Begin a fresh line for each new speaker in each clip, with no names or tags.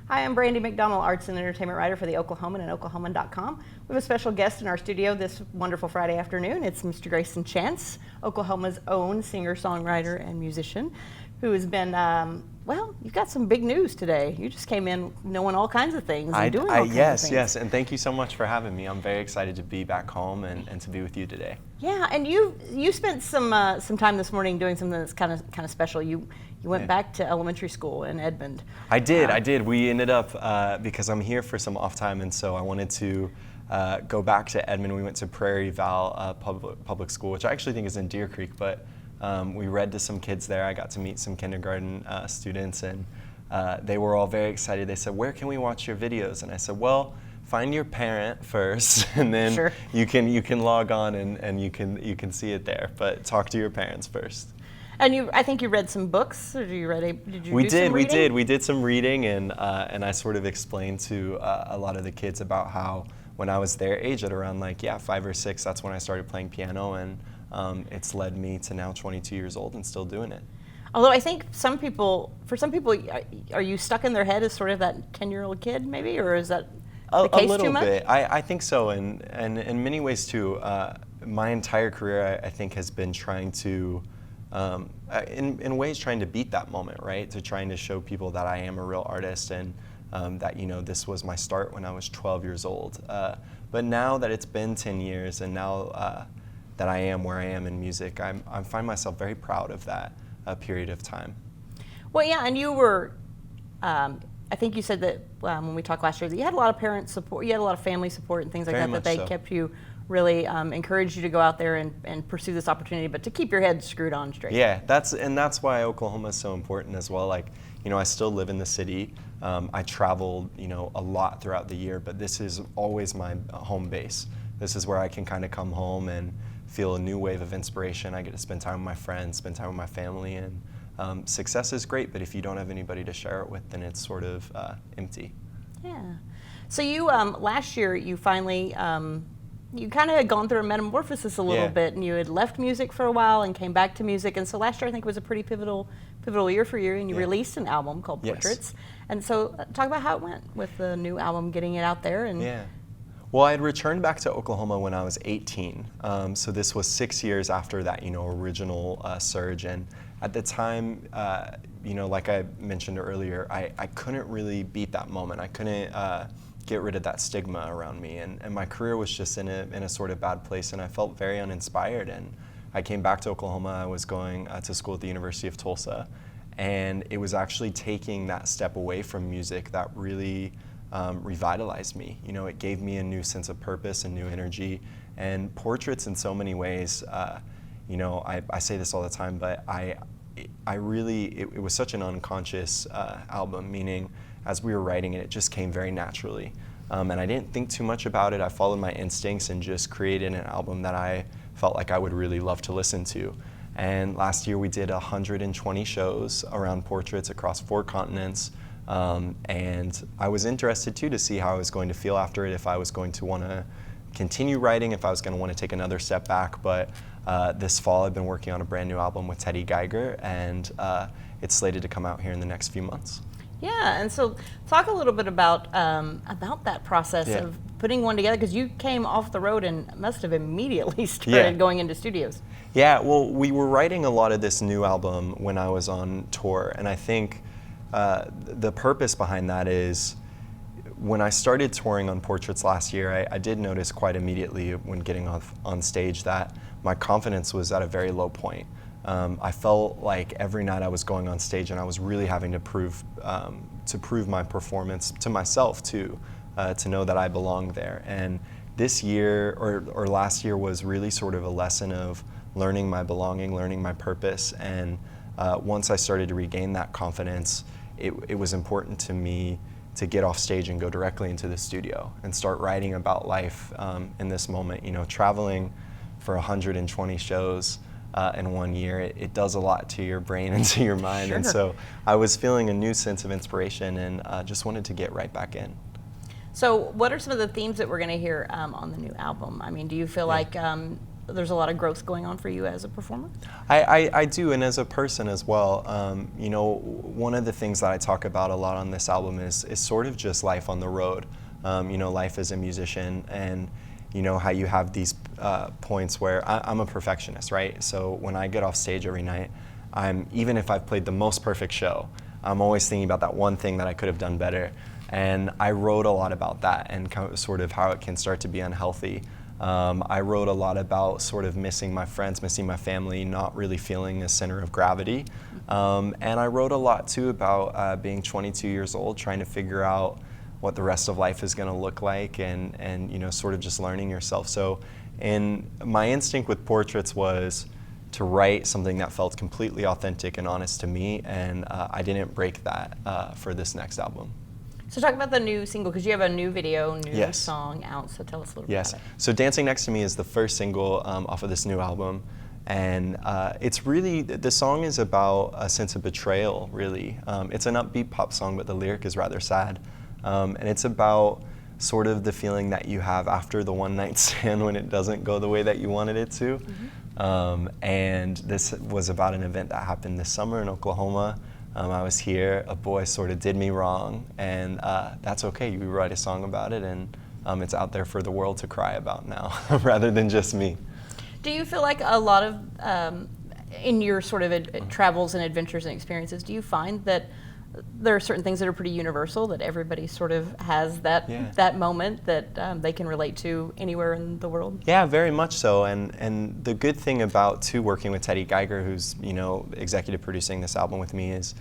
Hi, I'm Brandy McDonald, Arts and Entertainment Writer for the Oklahoman and Oklahoman.com. We have a special guest in our studio this wonderful Friday afternoon. It's Mr. Greyson Chance, Oklahoma's own singer-songwriter and musician, who has been, well, you've got some big news today. You just came in knowing all kinds of things and doing all kinds of things.
Yes, and thank you so much for having me. I'm very excited to be back home and to be with you today.
Yeah, and you spent some time this morning doing something that's kind of special. You went back to elementary school in Edmond.
I did. We ended up, because I'm here for some off time, and so I wanted to go back to Edmond. We went to Prairie Val Public School, which I actually think is in Deer Creek, but we read to some kids there. I got to meet some kindergarten students, and they were all very excited. They said, "Where can we watch your videos?" And I said, "Well, find your parent first, and then
Sure.
you can log on and you can see it there. But talk to your parents first."
And I think you read some books, or did you
We
do some reading?
We did some reading, and I sort of explained to a lot of the kids about how when I was their age, at around 5 or 6, that's when I started playing piano, and it's led me to now 22 years old and still doing it.
Although I think for some people, are you stuck in their head as sort of that 10-year-old kid, maybe, or is that the case
a little
too much?
bit. I think so, and in many ways too. My entire career, I think, has been trying to, in ways, trying to beat that moment, right? To trying to show people that I am a real artist, and that this was my start when I was 12 years old. But now that it's been 10 years, and now that I am where I am in music, I find myself very proud of that period of time.
Well, yeah, and you were. I think you said that when we talked last year that you had a lot of parent support, you had a lot of family support and things like
Very
that.
much
That they
so.
kept you really encouraged you to go out there and pursue this opportunity, but to keep your head screwed on straight.
Yeah, that's why Oklahoma is so important as well. I still live in the city. I travel, a lot throughout the year, but this is always my home base. This is where I can kind of come home and feel a new wave of inspiration. I get to spend time with my friends, spend time with my family, and success is great, but if you don't have anybody to share it with, then it's sort of empty.
Yeah. So you last year you finally you kind of had gone through a metamorphosis a little bit, and you had left music for a while and came back to music. And so last year I think was a pretty pivotal year for you, and you released an album called Portraits. And so talk about how it went with the new album, getting it out there. And
yeah. Well, I had returned back to Oklahoma when I was 18. So this was 6 years after that, original surge. And at the time, like I mentioned earlier, I couldn't really beat that moment. I couldn't get rid of that stigma around me. And my career was just in a sort of bad place, and I felt very uninspired. And I came back to Oklahoma. I was going to school at the University of Tulsa. And it was actually taking that step away from music that really revitalized me. It gave me a new sense of purpose and new energy. And Portraits, in so many ways, I say this all the time, but it was such an unconscious album, meaning as we were writing it, it just came very naturally. And I didn't think too much about it. I followed my instincts and just created an album that I felt like I would really love to listen to. And last year we did 120 shows around Portraits across 4 continents. And I was interested too to see how I was going to feel after it, if I was going to want to continue writing, if I was going to want to take another step back. But this fall I've been working on a brand new album with Teddy Geiger, and it's slated to come out here in the next few months.
yeah, and so talk a little bit about that process of putting one together, because you came off the road and must have immediately started going into studios.
Yeah, well, we were writing a lot of this new album when I was on tour, and I think the purpose behind that is when I started touring on Portraits last year, I did notice quite immediately when getting on stage that my confidence was at a very low point. I felt like every night I was going on stage and I was really having to prove my performance to myself too, to know that I belonged there. And this year or last year was really sort of a lesson of learning my belonging, learning my purpose. And once I started to regain that confidence, it was important to me to get off stage and go directly into the studio and start writing about life in this moment. Traveling for 120 shows in 1 year, it does a lot to your brain and to your mind.
Sure.
And so I was feeling a new sense of inspiration and just wanted to get right back in.
So what are some of the themes that we're going to hear on the new album? I mean, do you feel like there's a lot of growth going on for you as a performer?
I do, and as a person as well. You know, one of the things that I talk about a lot on this album is sort of just life on the road. You know, life as a musician, and you know how you have these points where I'm a perfectionist, right? So when I get off stage every night, even if I've played the most perfect show, I'm always thinking about that one thing that I could have done better. And I wrote a lot about that and sort of how it can start to be unhealthy. I wrote a lot about sort of missing my friends, missing my family, not really feeling a center of gravity. And I wrote a lot too about being 22 years old, trying to figure out what the rest of life is going to look like, and you know, sort of just learning yourself. So, and my instinct with Portraits was to write something that felt completely authentic and honest to me, and I didn't break that for this next album.
So talk about the new single, because you have a new video, new
Yes.
song out, so tell us a little
Yes.
bit about it.
So Dancing Next to Me is the first single off of this new album. And it's really, the song is about a sense of betrayal, really. It's an upbeat pop song, but the lyric is rather sad. And it's about sort of the feeling that you have after the one night stand when it doesn't go the way that you wanted it to. And this was about an event that happened this summer in Oklahoma. I was here, a boy sort of did me wrong, and that's okay. You write a song about it, and it's out there for the world to cry about now, rather than just me.
Do you feel like a lot of, in your sort of travels and adventures and experiences, do you find that there are certain things that are pretty universal, that everybody sort of has that that moment that they can relate to anywhere in the world?
Yeah, very much so. And the good thing about too working with Teddy Geiger, who's, you know, executive producing this album with me, is,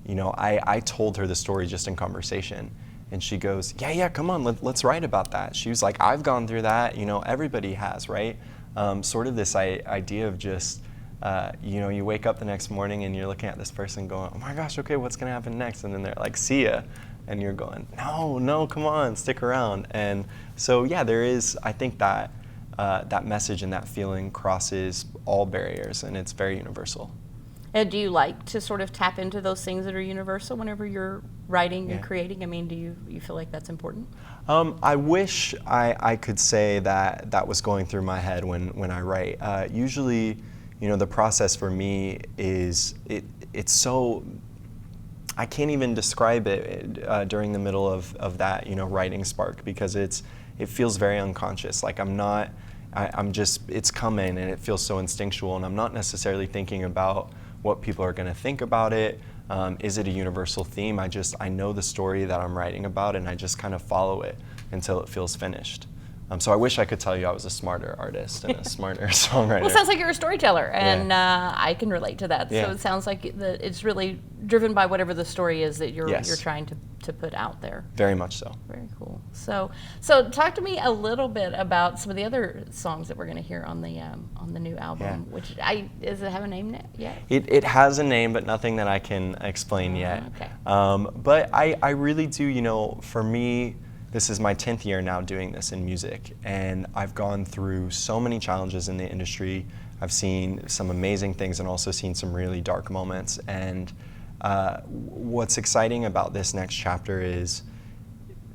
you know, I told her the story just in conversation, and she goes, yeah, come on, let's write about that. She was like, I've gone through that, you know, everybody has, right? Sort of this idea of just, you know, you wake up the next morning and you're looking at this person going, oh my gosh, okay, what's gonna happen next? And then they're like, see ya. And you're going, no, come on, stick around. And so, yeah, there is, I think that that message and that feeling crosses all barriers, and it's very universal.
And do you like to sort of tap into those things that are universal whenever you're writing and creating? I mean, do you feel like that's important?
I wish I could say that that was going through my head when I write. Usually, you know, the process for me is, it's so, I can't even describe it during the middle of that, you know, writing spark, because it feels very unconscious. Like I'm just, it's coming and it feels so instinctual, and I'm not necessarily thinking about what people are going to think about it. Is it a universal theme? I know the story that I'm writing about, and I just kind of follow it until it feels finished. So I wish I could tell you I was a smarter artist and a smarter songwriter.
Well, it sounds like you're a storyteller, and I can relate to that.
Yeah.
So it sounds like it's really driven by whatever the story is that you're trying to put out there.
Very much so.
Very cool. So talk to me a little bit about some of the other songs that we're going to hear on the new album. Which does it have a name yet?
It has a name, but nothing that I can explain yet.
Okay.
But I really do, you know, for me, this is my 10th year now doing this in music, and I've gone through so many challenges in the industry. I've seen some amazing things and also seen some really dark moments. And what's exciting about this next chapter is,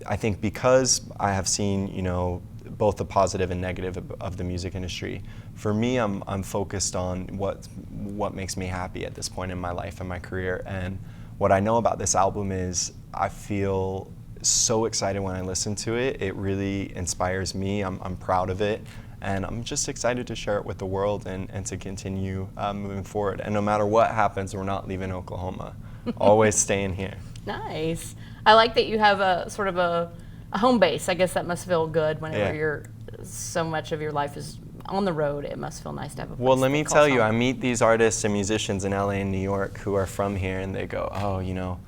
I think because I have seen, you know, both the positive and negative of the music industry, for me, I'm focused on what makes me happy at this point in my life and my career. And what I know about this album is I feel so excited when I listen to it. It really inspires me. I'm proud of it, and I'm just excited to share it with the world and to continue moving forward. And no matter what happens, we're not leaving Oklahoma. Always staying here.
Nice. I like that you have a sort of a home base. I guess that must feel good whenever you're so much of your life is on the road. It must feel nice to have a place.
Well, let me
to call
tell you,
home.
I meet these artists and musicians in LA and New York who are from here, and they go, oh, you know,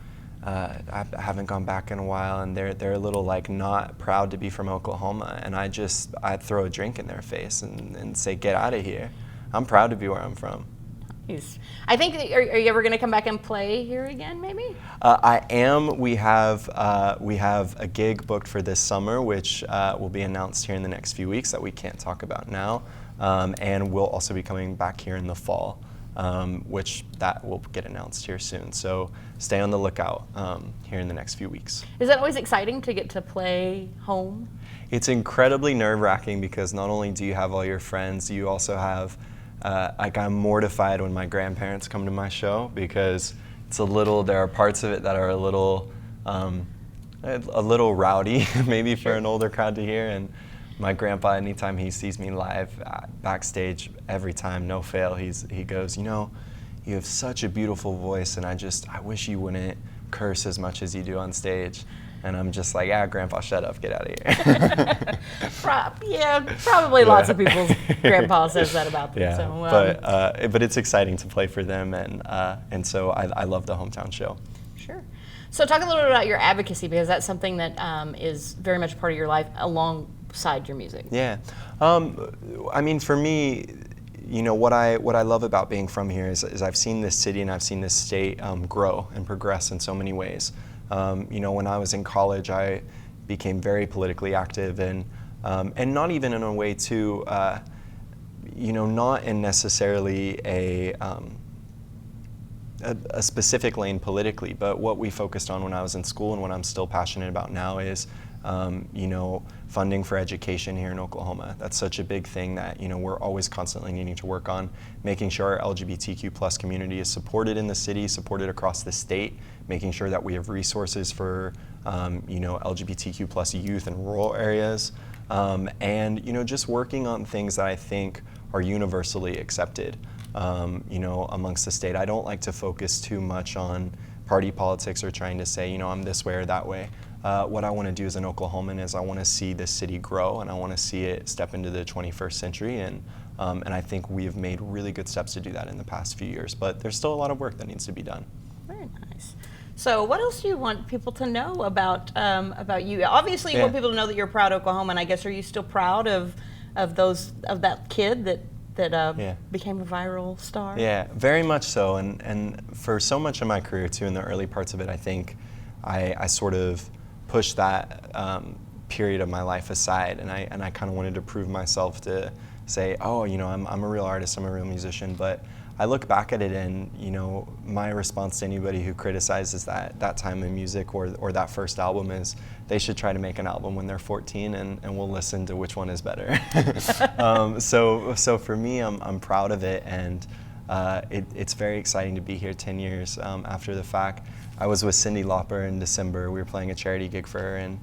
I haven't gone back in a while, and they're a little like not proud to be from Oklahoma, and I throw a drink in their face and say, get out of here. I'm proud to be where I'm from.
Nice. I think, are you ever going to come back and play here again, maybe?
I am. We have a gig booked for this summer, which will be announced here in the next few weeks that we can't talk about now, and we'll also be coming back here in the fall. which that will get announced here soon. So stay on the lookout here in the next few weeks.
Is that always exciting to get to play home?
It's incredibly nerve-wracking because not only do you have all your friends, you also have, like, I'm mortified when my grandparents come to my show because there are parts of it that are a little rowdy, maybe for an older crowd to hear. And my grandpa, anytime he sees me live backstage, every time, no fail, he goes, you have such a beautiful voice, and I wish you wouldn't curse as much as you do on stage. And I'm just like, Grandpa, shut up, get out of here.
Probably lots of people's grandpa says that about them.
Yeah,
so,
but it's exciting to play for them, and so I love the hometown show.
Sure. So talk a little bit about your advocacy, because that's something that is very much part of your life alongside your music.
Yeah. I mean, for me, what I love about being from here is I've seen this city and I've seen this state grow and progress in so many ways. When I was in college, I became very politically active and not even in a way to, not in necessarily a specific lane politically, but what we focused on when I was in school and what I'm still passionate about now is, funding for education here in Oklahoma. That's such a big thing that, we're always constantly needing to work on, making sure our LGBTQ plus community is supported in the city, supported across the state, making sure that we have resources for, LGBTQ plus youth in rural areas, and, just working on things that I think are universally accepted, amongst the state. I don't like to focus too much on party politics or trying to say, I'm this way or that way. What I want to do as an Oklahoman is I want to see this city grow, and I want to see it step into the 21st century, and I think we have made really good steps to do that in the past few years, but there's still a lot of work that needs to be done.
Very nice. So what else do you want people to know about you? Obviously, you want people to know that you're a proud Oklahoman. I guess, are you still proud of that kid that became a viral star?
Yeah, very much so, and for so much of my career too, in the early parts of it, I think I sort of pushed that period of my life aside, and I kind of wanted to prove myself to say, I'm a real artist, I'm a real musician. But I look back at it, and my response to anybody who criticizes that time in music or that first album is they should try to make an album when they're 14, and we'll listen to which one is better. So for me, I'm proud of it, and it's very exciting to be here 10 years after the fact. I was with Cyndi Lauper in December. We were playing a charity gig for her, and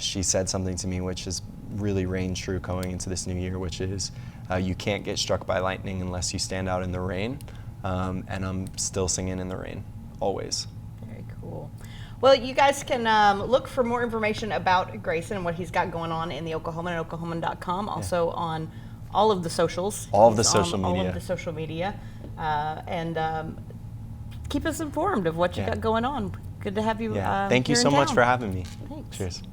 she said something to me which has really reigned true going into this new year, which is you can't get struck by lightning unless you stand out in the rain, and I'm still singing in the rain, always.
Very cool. Well, you guys can look for more information about Greyson and what he's got going on in the Oklahoman at Oklahoman.com, also on all of the socials.
All of the social media.
All of the social media. And keep us informed of what you got going on. Good to have you
Thank you
here
so
in
much
town.
for having me.
Thanks.
Cheers.